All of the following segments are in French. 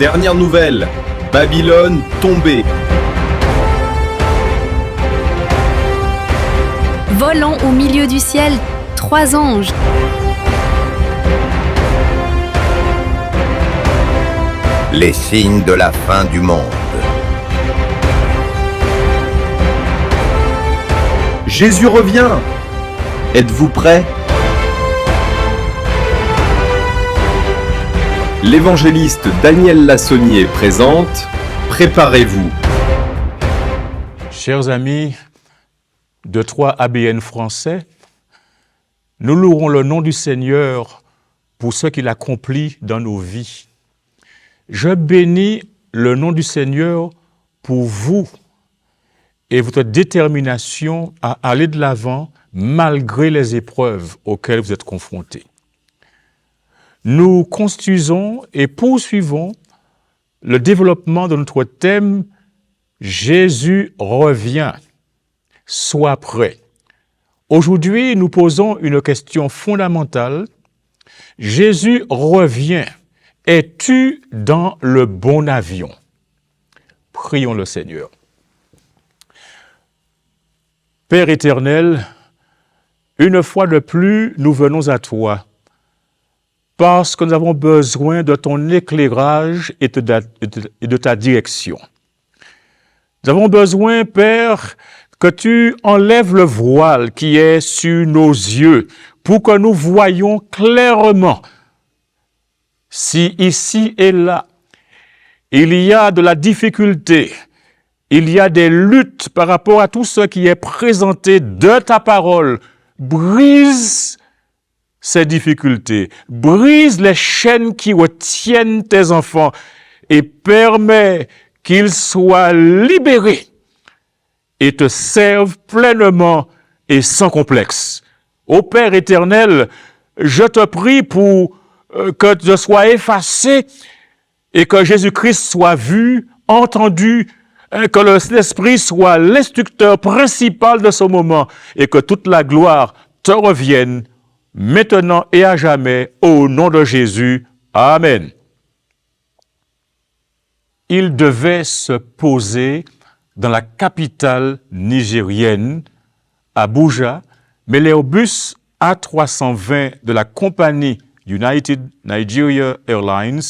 Dernière nouvelle, Babylone tombée. Volant au milieu du ciel, 3 anges. Les signes de la fin du monde. Jésus revient. Êtes-vous prêts? L'évangéliste Daniel Lassonnier présente « Préparez-vous ». Chers amis de 3 ABN français, nous louerons le nom du Seigneur pour ce qu'il accomplit dans nos vies. Je bénis le nom du Seigneur pour vous et votre détermination à aller de l'avant malgré les épreuves auxquelles vous êtes confrontés. Nous construisons et poursuivons le développement de notre thème « Jésus revient ». Sois prêt. Aujourd'hui, nous posons une question fondamentale. Jésus revient. Es-tu dans le bon avion? Prions le Seigneur. Père éternel, une fois de plus, nous venons à toi parce que nous avons besoin de ton éclairage et de ta direction. Nous avons besoin, Père, que tu enlèves le voile qui est sur nos yeux pour que nous voyions clairement si ici et là, il y a de la difficulté, il y a des luttes par rapport à tout ce qui est présenté de ta parole. Brise ces difficultés, brise les chaînes qui retiennent tes enfants et permets qu'ils soient libérés et te servent pleinement et sans complexe. Ô Père éternel, je te prie pour que je sois effacé et que Jésus-Christ soit vu, entendu, que l'Esprit soit l'instructeur principal de ce moment et que toute la gloire te revienne maintenant et à jamais, au nom de Jésus. Amen. Il devait se poser dans la capitale nigérienne, Abuja, mais l'Airbus A320 de la compagnie United Nigeria Airlines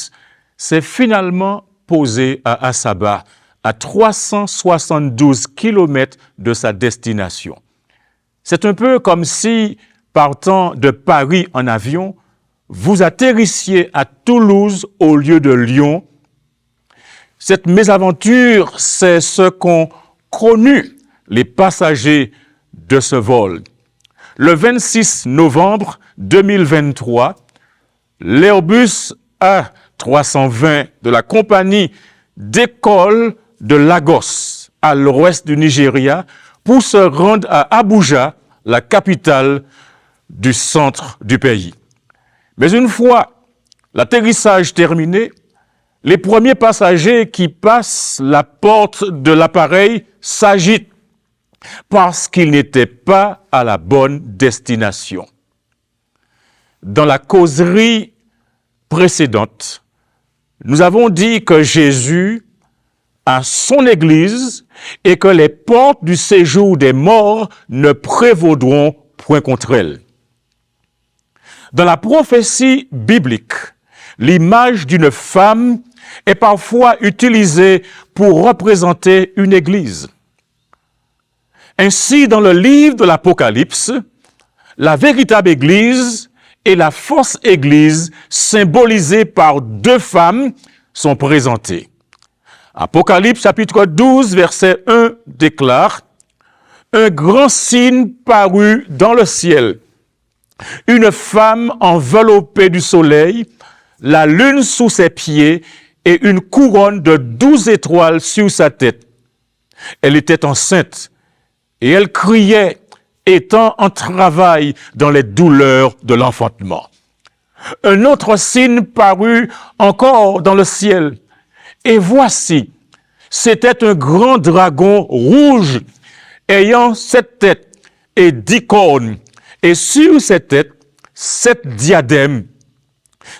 s'est finalement posé à Asaba, à 372 km de sa destination. C'est un peu comme si, partant de Paris en avion, vous atterrissiez à Toulouse au lieu de Lyon. Cette mésaventure, c'est ce qu'ont connu les passagers de ce vol. Le 26 novembre 2023, l'Airbus A320 de la compagnie décolle de Lagos, à l'ouest du Nigeria, pour se rendre à Abuja, la capitale du centre du pays. Mais une fois l'atterrissage terminé, les premiers passagers qui passent la porte de l'appareil s'agitent parce qu'ils n'étaient pas à la bonne destination. Dans la causerie précédente, nous avons dit que Jésus a son Église et que les portes du séjour des morts ne prévaudront point contre elle. Dans la prophétie biblique, l'image d'une femme est parfois utilisée pour représenter une église. Ainsi, dans le livre de l'Apocalypse, la véritable église et la fausse église, symbolisées par 2 femmes, sont présentées. Apocalypse chapitre 12, verset 1 déclare « Un grand signe parut dans le ciel. Une femme enveloppée du soleil, la lune sous ses pieds et une couronne de 12 étoiles sur sa tête. Elle était enceinte et elle criait, étant en travail dans les douleurs de l'enfantement. Un autre signe parut encore dans le ciel. Et voici, c'était un grand dragon rouge ayant 7 têtes et 10 cornes, et sur ses têtes, 7 diadèmes.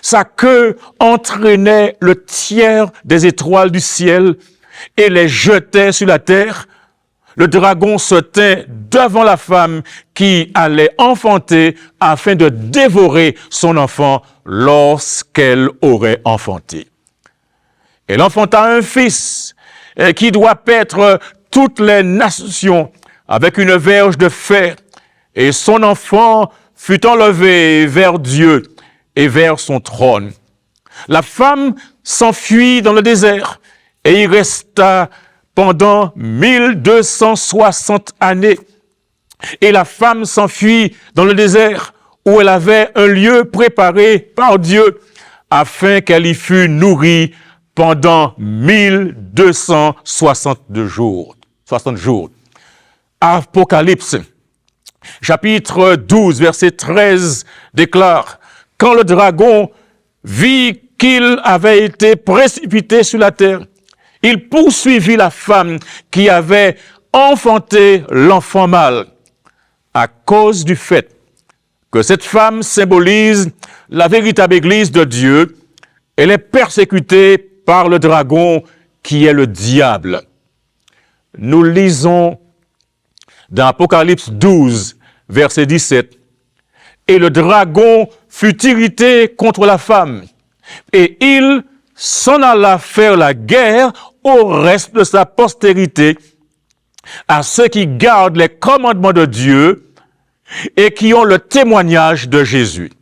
Sa queue entraînait le tiers des étoiles du ciel et les jetait sur la terre. Le dragon se tint devant la femme qui allait enfanter afin de dévorer son enfant lorsqu'elle aurait enfanté. Elle enfanta un fils qui doit paître toutes les nations avec une verge de fer, et son enfant fut enlevé vers Dieu et vers son trône. La femme s'enfuit dans le désert et y resta pendant 1260 années. Et la femme s'enfuit dans le désert où elle avait un lieu préparé par Dieu afin qu'elle y fût nourrie pendant 1260 jours. Apocalypse, chapitre 12, verset 13 déclare: « Quand le dragon vit qu'il avait été précipité sur la terre, il poursuivit la femme qui avait enfanté l'enfant mâle. À cause du fait que cette femme symbolise la véritable Église de Dieu, elle est persécutée par le dragon qui est le diable. » Nous lisons dans Apocalypse 12, verset 17, « Et le dragon fut irrité contre la femme, et il s'en alla faire la guerre au reste de sa postérité, à ceux qui gardent les commandements de Dieu et qui ont le témoignage de Jésus. »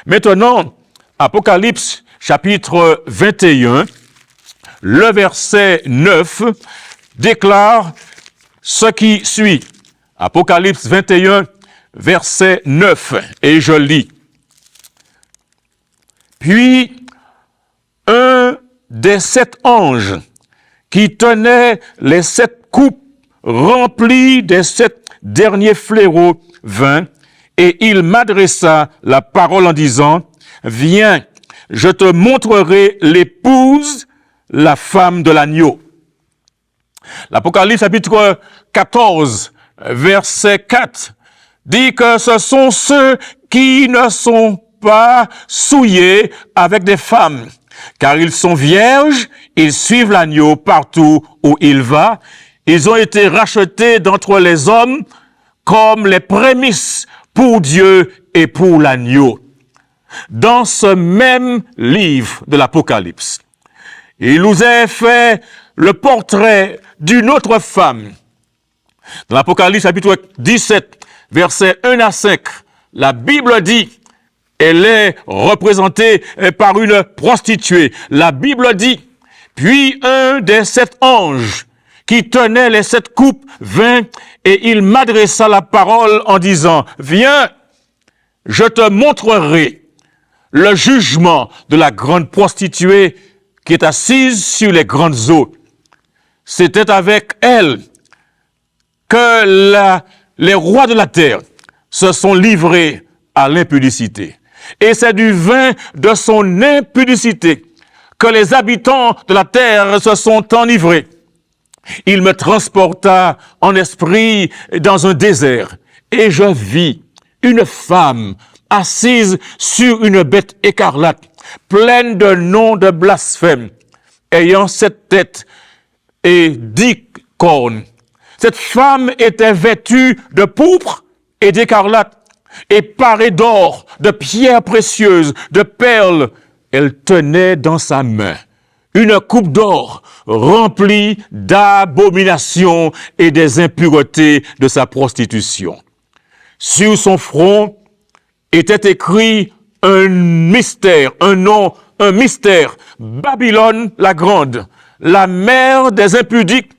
Maintenant, Apocalypse chapitre 21, le verset 9 déclare ce qui suit. Apocalypse 21, verset 9, et je lis. « Puis un des 7 anges qui tenait les 7 coupes remplies des 7 derniers fléaux vint, et il m'adressa la parole en disant, « Viens, je te montrerai l'épouse, la femme de l'agneau. » L'Apocalypse chapitre 14, verset 4, dit que ce sont ceux qui ne sont pas souillés avec des femmes, car ils sont vierges, ils suivent l'agneau partout où il va. Ils ont été rachetés d'entre les hommes comme les prémices pour Dieu et pour l'agneau. Dans ce même livre de l'Apocalypse, il nous est fait le portrait d'une autre femme. Dans l'Apocalypse chapitre 17, versets 1 à 5, la Bible dit, elle est représentée par une prostituée. La Bible dit, puis un des 7 anges qui tenait les 7 coupes vint et il m'adressa la parole en disant, viens, je te montrerai le jugement de la grande prostituée qui est assise sur les grandes eaux. C'était avec elle que les rois de la terre se sont livrés à l'impudicité. Et c'est du vin de son impudicité que les habitants de la terre se sont enivrés. Il me transporta en esprit dans un désert, et je vis une femme assise sur une bête écarlate, pleine de noms de blasphème, ayant 7 têtes et 10 cornes. Cette femme était vêtue de pourpre et d'écarlate, et parée d'or, de pierres précieuses, de perles. Elle tenait dans sa main une coupe d'or remplie d'abominations et des impuretés de sa prostitution. Sur son front était écrit un mystère, un nom, un mystère, Babylone la grande, la mère des impudiques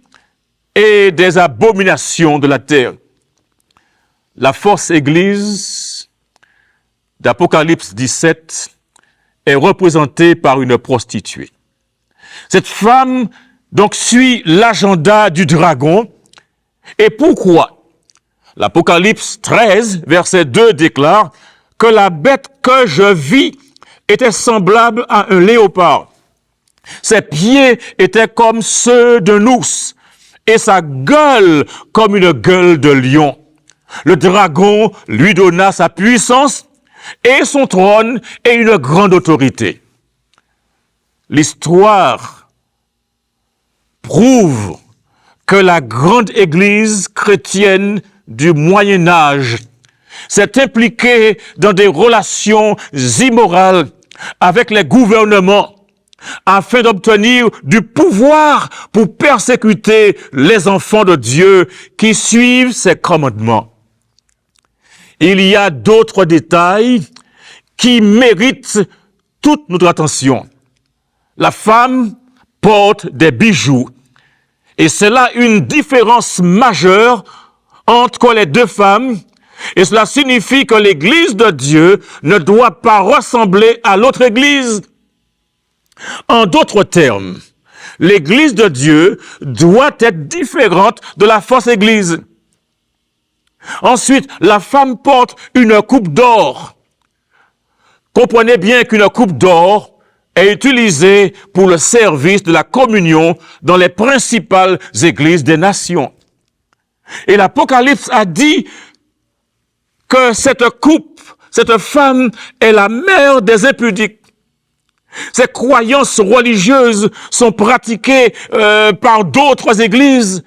et des abominations de la terre. La fausse église d'Apocalypse 17 est représentée par une prostituée. Cette femme, donc, suit l'agenda du dragon. Et pourquoi? L'Apocalypse 13, verset 2 déclare que la bête que je vis était semblable à un léopard. Ses pieds étaient comme ceux d'un ours et sa gueule comme une gueule de lion. Le dragon lui donna sa puissance, et son trône et une grande autorité. L'histoire prouve que la grande Église chrétienne du Moyen Âge s'est impliquée dans des relations immorales avec les gouvernements afin d'obtenir du pouvoir pour persécuter les enfants de Dieu qui suivent ses commandements. Il y a d'autres détails qui méritent toute notre attention. La femme porte des bijoux et c'est là une différence majeure entre les deux femmes et cela signifie que l'Église de Dieu ne doit pas ressembler à l'autre Église. En d'autres termes, l'Église de Dieu doit être différente de la fausse Église. Ensuite, la femme porte une coupe d'or. Comprenez bien qu'une coupe d'or est utilisée pour le service de la communion dans les principales églises des nations. Et l'Apocalypse a dit que cette coupe, cette femme est la mère des impudiques. Ces croyances religieuses sont pratiquées par d'autres églises.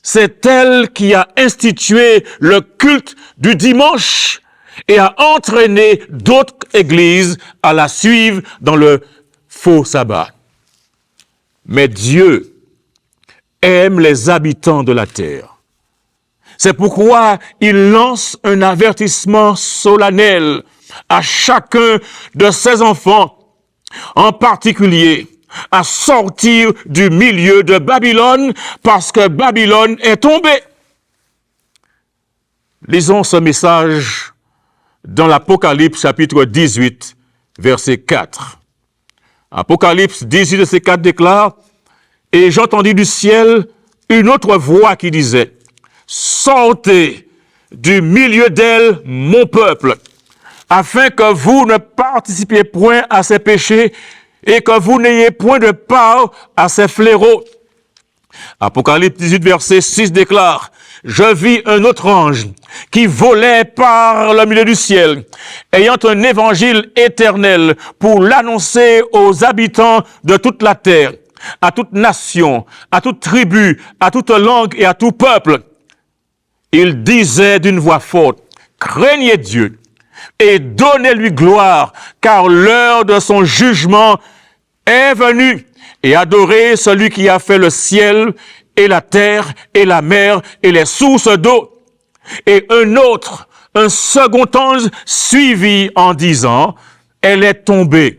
C'est elle qui a institué le culte du dimanche et a entraîné d'autres églises à la suivre dans le faux sabbat. Mais Dieu aime les habitants de la terre. C'est pourquoi il lance un avertissement solennel à chacun de ses enfants, en particulier à sortir du milieu de Babylone, parce que Babylone est tombée. Lisons ce message dans l'Apocalypse chapitre 18, verset 4. Apocalypse 18, verset 4 déclare, « Et j'entendis du ciel une autre voix qui disait, « Sortez du milieu d'elle, mon peuple, afin que vous ne participiez point à ses péchés et que vous n'ayez point de part à ses fléaux. » Apocalypse 18, verset 6 déclare, « Je vis un autre ange qui volait par le milieu du ciel, ayant un évangile éternel pour l'annoncer aux habitants de toute la terre, à toute nation, à toute tribu, à toute langue et à tout peuple. Il disait d'une voix forte, « Craignez Dieu et donnez-lui gloire, car l'heure de son jugement est venue, et adorez celui qui a fait le ciel et la terre et la mer et les sources d'eau. » Et un second ange suivit en disant, « Elle est tombée,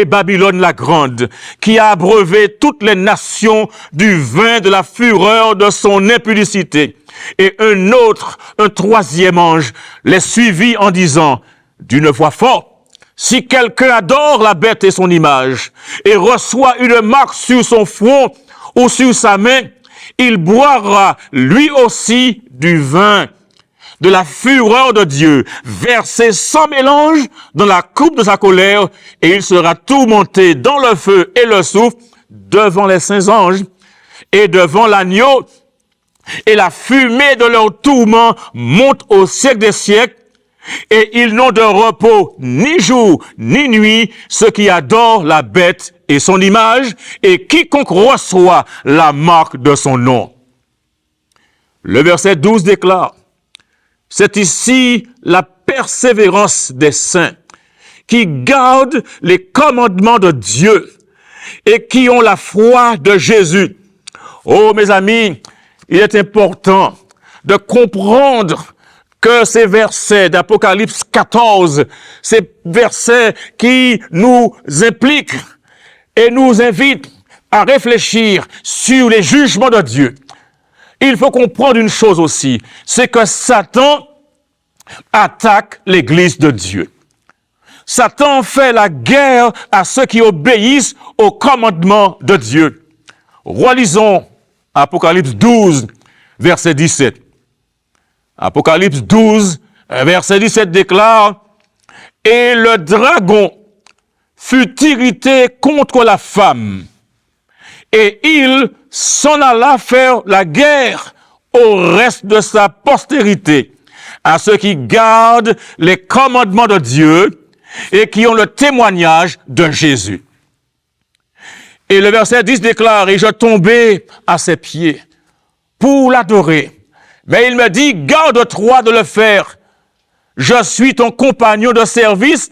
Babylone la grande, qui a abreuvé toutes les nations du vin de la fureur de son impudicité. » Et un troisième ange les suivit en disant, d'une voix forte, « Si quelqu'un adore la bête et son image, et reçoit une marque sur son front ou sur sa main, il boira lui aussi du vin de la fureur de Dieu, versé sans mélange dans la coupe de sa colère, et il sera tourmenté dans le feu et le soufre devant les saints anges et devant l'agneau, et la fumée de leur tourment monte au siècle des siècles, et ils n'ont de repos ni jour ni nuit, ceux qui adorent la bête et son image, et quiconque reçoit la marque de son nom. » Le verset 12 déclare, « C'est ici la persévérance des saints, qui gardent les commandements de Dieu et qui ont la foi de Jésus. » Oh, mes amis, il est important de comprendre que ces versets d'Apocalypse 14, ces versets qui nous impliquent et nous invitent à réfléchir sur les jugements de Dieu. Il faut comprendre une chose aussi, c'est que Satan attaque l'Église de Dieu. Satan fait la guerre à ceux qui obéissent aux commandements de Dieu. Relisons Apocalypse 12, verset 17. Apocalypse 12, verset 17 déclare, « Et le dragon fut irrité contre la femme, et il s'en alla faire la guerre au reste de sa postérité, à ceux qui gardent les commandements de Dieu et qui ont le témoignage de Jésus. Et le verset 10 déclare, « Et je tombais à ses pieds pour l'adorer. Mais il me dit, garde-toi de le faire. Je suis ton compagnon de service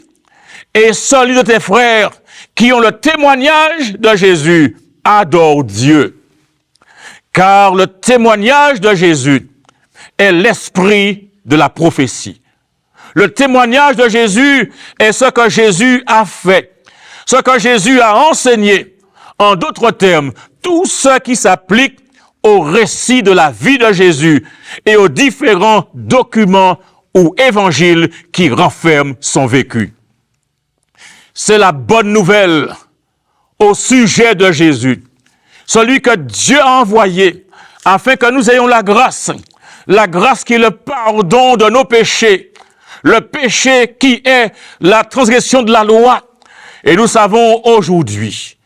et celui de tes frères qui ont le témoignage de Jésus. Adore Dieu. » Car le témoignage de Jésus est l'esprit de la prophétie. Le témoignage de Jésus est ce que Jésus a fait, ce que Jésus a enseigné. En d'autres termes, tout ce qui s'applique au récit de la vie de Jésus et aux différents documents ou évangiles qui renferment son vécu. C'est la bonne nouvelle au sujet de Jésus, celui que Dieu a envoyé afin que nous ayons la grâce qui est le pardon de nos péchés, le péché qui est la transgression de la loi. Et nous savons aujourd'hui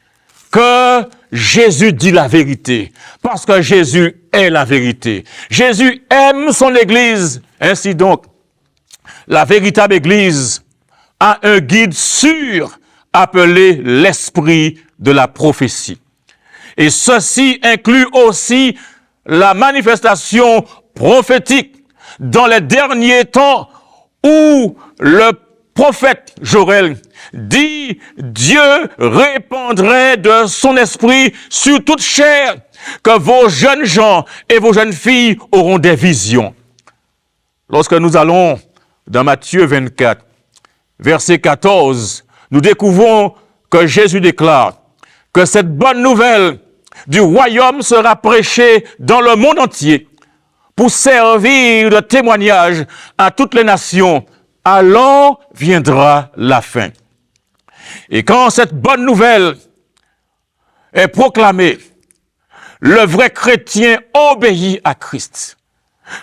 que Jésus dit la vérité, parce que Jésus est la vérité. Jésus aime son Église. Ainsi donc, la véritable Église a un guide sûr appelé l'esprit de la prophétie. Et ceci inclut aussi la manifestation prophétique dans les derniers temps où le prophète Joël dit « Dieu répandrait de son esprit sur toute chair, que vos jeunes gens et vos jeunes filles auront des visions. » Lorsque nous allons dans Matthieu 24, verset 14, nous découvrons que Jésus déclare que cette bonne nouvelle du royaume sera prêchée dans le monde entier pour servir de témoignage à toutes les nations. Alors viendra la fin. Et quand cette bonne nouvelle est proclamée, le vrai chrétien obéit à Christ.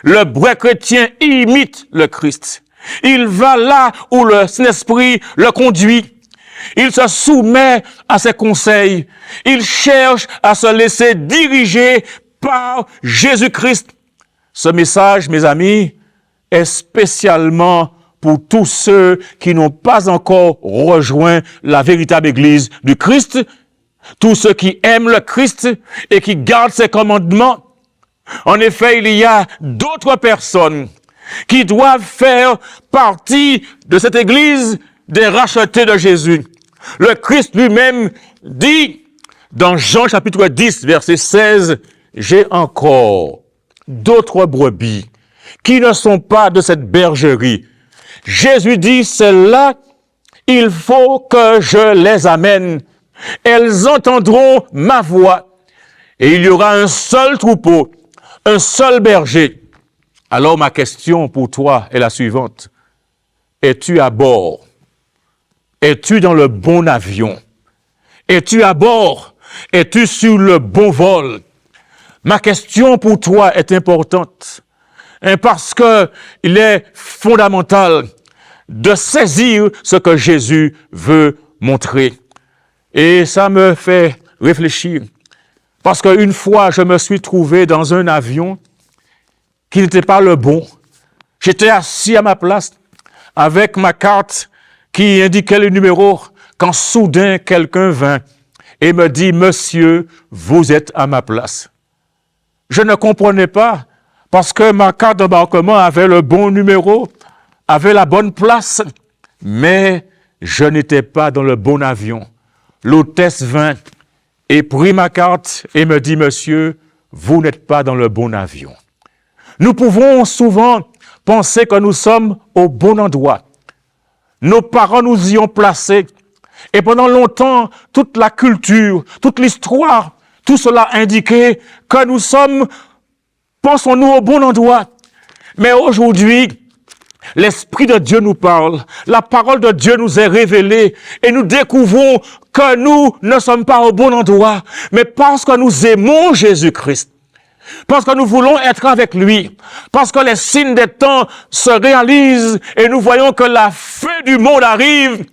Le vrai chrétien imite le Christ. Il va là où le Saint-Esprit le conduit. Il se soumet à ses conseils. Il cherche à se laisser diriger par Jésus-Christ. Ce message, mes amis, est spécialement pour tous ceux qui n'ont pas encore rejoint la véritable Église du Christ, tous ceux qui aiment le Christ et qui gardent ses commandements. En effet, il y a d'autres personnes qui doivent faire partie de cette Église des rachetés de Jésus. Le Christ lui-même dit dans Jean chapitre 10, verset 16, « J'ai encore d'autres brebis qui ne sont pas de cette bergerie. » Jésus dit, « Celles-là, il faut que je les amène. Elles entendront ma voix. Et il y aura un seul troupeau, un seul berger. » Alors ma question pour toi est la suivante. Es-tu à bord? Es-tu dans le bon avion? Es-tu à bord? Es-tu sur le bon vol? Ma question pour toi est importante parce que il est fondamental de saisir ce que Jésus veut montrer. Et ça me fait réfléchir parce qu'une fois, je me suis trouvé dans un avion qui n'était pas le bon. J'étais assis à ma place avec ma carte qui indiquait le numéro quand soudain quelqu'un vint et me dit « Monsieur, vous êtes à ma place ». Je ne comprenais pas parce que ma carte d'embarquement avait le bon numéro, avait la bonne place, mais je n'étais pas dans le bon avion. L'hôtesse vint et prit ma carte et me dit « Monsieur, vous n'êtes pas dans le bon avion ». Nous pouvons souvent penser que nous sommes au bon endroit. Nos parents nous y ont placés. Et pendant longtemps, toute la culture, toute l'histoire, tout cela indiquait que nous sommes, pensons-nous, au bon endroit. Mais aujourd'hui, l'Esprit de Dieu nous parle, la parole de Dieu nous est révélée et nous découvrons que nous ne sommes pas au bon endroit, mais parce que nous aimons Jésus-Christ. Parce que nous voulons être avec lui, parce que les signes des temps se réalisent et nous voyons que la fin du monde arrive,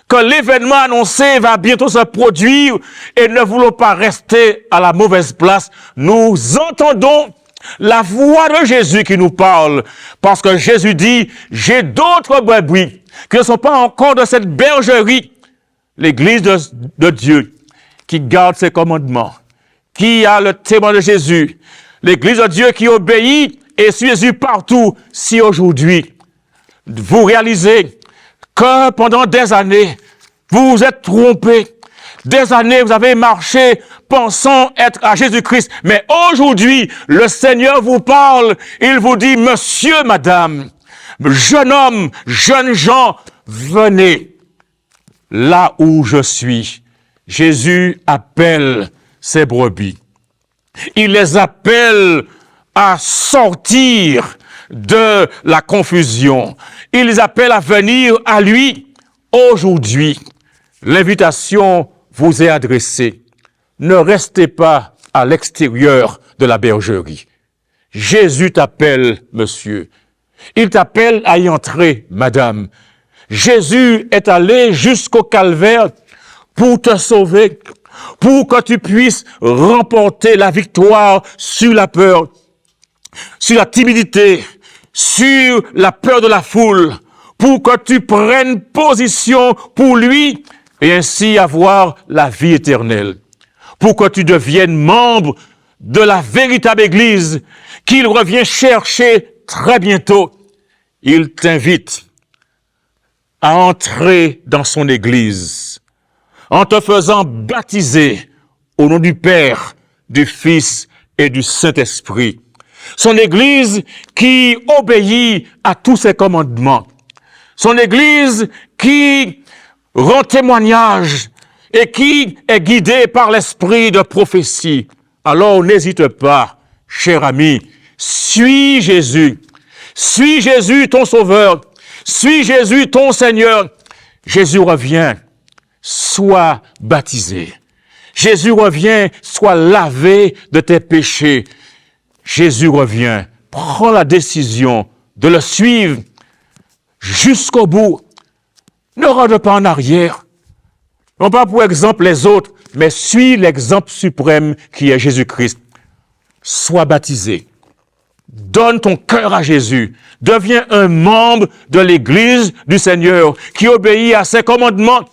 que l'événement annoncé va bientôt se produire et ne voulons pas rester à la mauvaise place. Nous entendons la voix de Jésus qui nous parle, parce que Jésus dit, j'ai d'autres brebis qui ne sont pas encore de cette bergerie, l'église de Dieu, qui garde ses commandements, qui a le témoin de Jésus, l'église de Dieu qui obéit et suit Jésus partout. Si aujourd'hui, vous réalisez que pendant des années, vous vous êtes trompé, des années, vous avez marché pensant être à Jésus-Christ, mais aujourd'hui, le Seigneur vous parle, il vous dit, monsieur, madame, jeune homme, jeunes gens, venez là où je suis. Jésus appelle ses brebis. Il les appelle à sortir de la confusion. Il les appelle à venir à lui aujourd'hui. L'invitation vous est adressée. Ne restez pas à l'extérieur de la bergerie. Jésus t'appelle, monsieur. Il t'appelle à y entrer, madame. Jésus est allé jusqu'au calvaire pour te sauver, pour que tu puisses remporter la victoire sur la peur, sur la timidité, sur la peur de la foule, pour que tu prennes position pour lui et ainsi avoir la vie éternelle, pour que tu deviennes membre de la véritable Église qu'il revient chercher très bientôt. Il t'invite à entrer dans son Église en te faisant baptiser au nom du Père, du Fils et du Saint-Esprit. Son Église qui obéit à tous ses commandements. Son Église qui rend témoignage et qui est guidée par l'esprit de prophétie. Alors n'hésite pas, cher ami, suis Jésus ton Sauveur, suis Jésus ton Seigneur. Jésus revient, sois baptisé. Jésus revient, sois lavé de tes péchés. Jésus revient, prends la décision de le suivre jusqu'au bout. Ne regarde pas en arrière. Non pas pour exemple les autres, mais suis l'exemple suprême qui est Jésus-Christ. Sois baptisé. Donne ton cœur à Jésus. Deviens un membre de l'Église du Seigneur qui obéit à ses commandements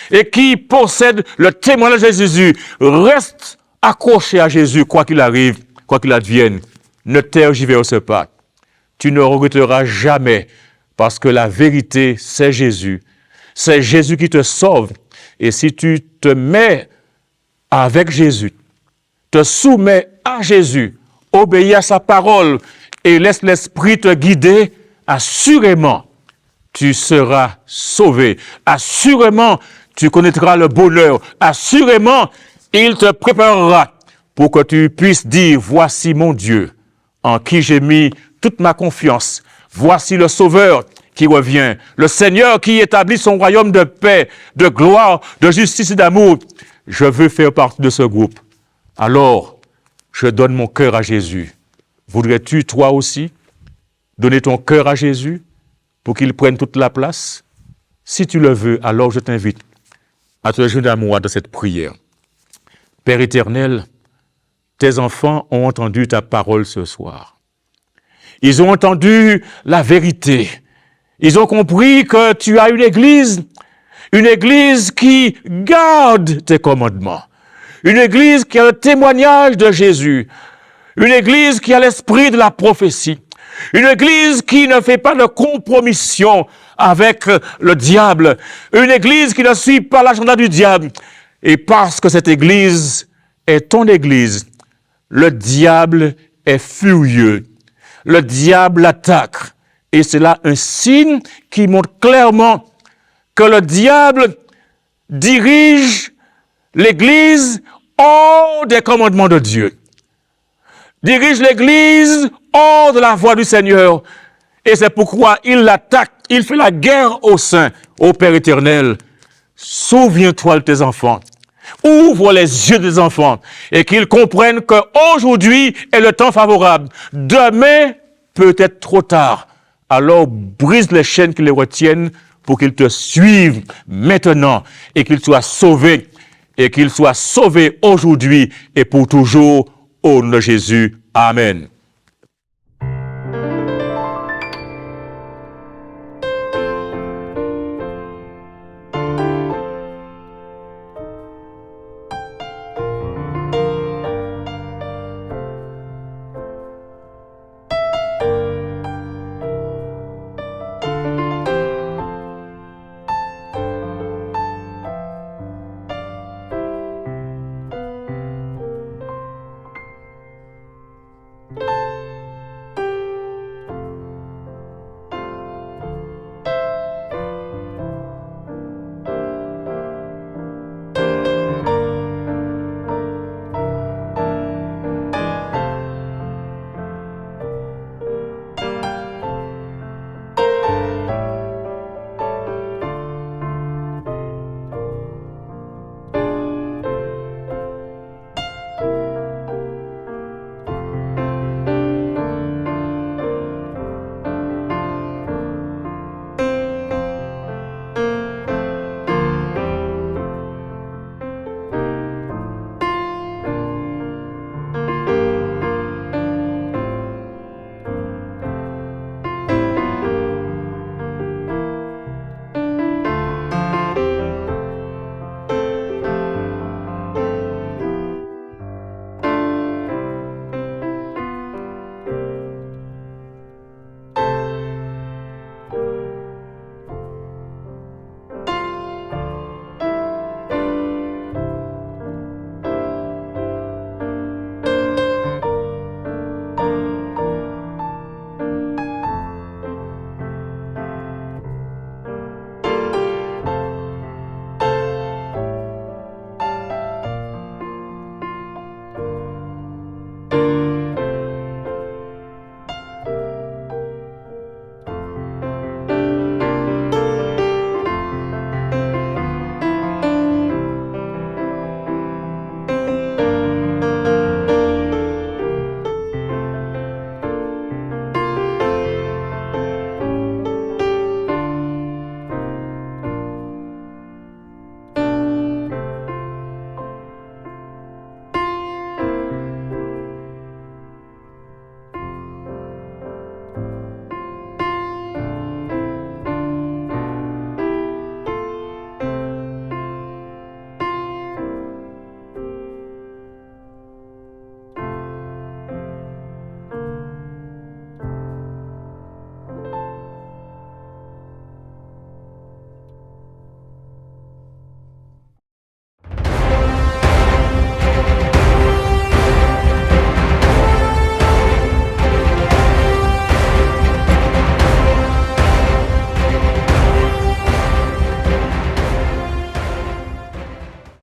et qui possède le témoignage de Jésus. Reste accroché à Jésus, quoi qu'il arrive, quoi qu'il advienne. Ne tergiverse pas. Tu ne regretteras jamais parce que la vérité, c'est Jésus. C'est Jésus qui te sauve. Et si tu te mets avec Jésus, te soumets à Jésus, obéis à sa parole et laisse l'Esprit te guider, assurément, tu seras sauvé. Assurément, tu connaîtras le bonheur. Assurément, il te préparera pour que tu puisses dire, voici mon Dieu, en qui j'ai mis toute ma confiance. Voici le Sauveur qui revient, le Seigneur qui établit son royaume de paix, de gloire, de justice et d'amour. Je veux faire partie de ce groupe. Alors, je donne mon cœur à Jésus. Voudrais-tu, toi aussi, donner ton cœur à Jésus pour qu'il prenne toute la place? Si tu le veux, alors je t'invite à te joindre à moi dans cette prière. Père éternel, tes enfants ont entendu ta parole ce soir. Ils ont entendu la vérité. Ils ont compris que tu as une église qui garde tes commandements, une église qui a le témoignage de Jésus, une église qui a l'esprit de la prophétie, une église qui ne fait pas de compromission avec le diable, une église qui ne suit pas l'agenda du diable. Et parce que cette église est ton église, le diable est furieux. Le diable attaque. Et c'est là un signe qui montre clairement que le diable dirige l'Église hors des commandements de Dieu. Dirige l'Église hors de la voie du Seigneur. Et c'est pourquoi il l'attaque, il fait la guerre au sein. Ô Père éternel, souviens-toi de tes enfants. Ouvre les yeux des enfants et qu'ils comprennent qu'aujourd'hui est le temps favorable. Demain, peut-être trop tard. Alors, brise les chaînes qui les retiennent pour qu'ils te suivent maintenant et qu'ils soient sauvés. Et qu'ils soient sauvés aujourd'hui et pour toujours au nom de Jésus. Amen.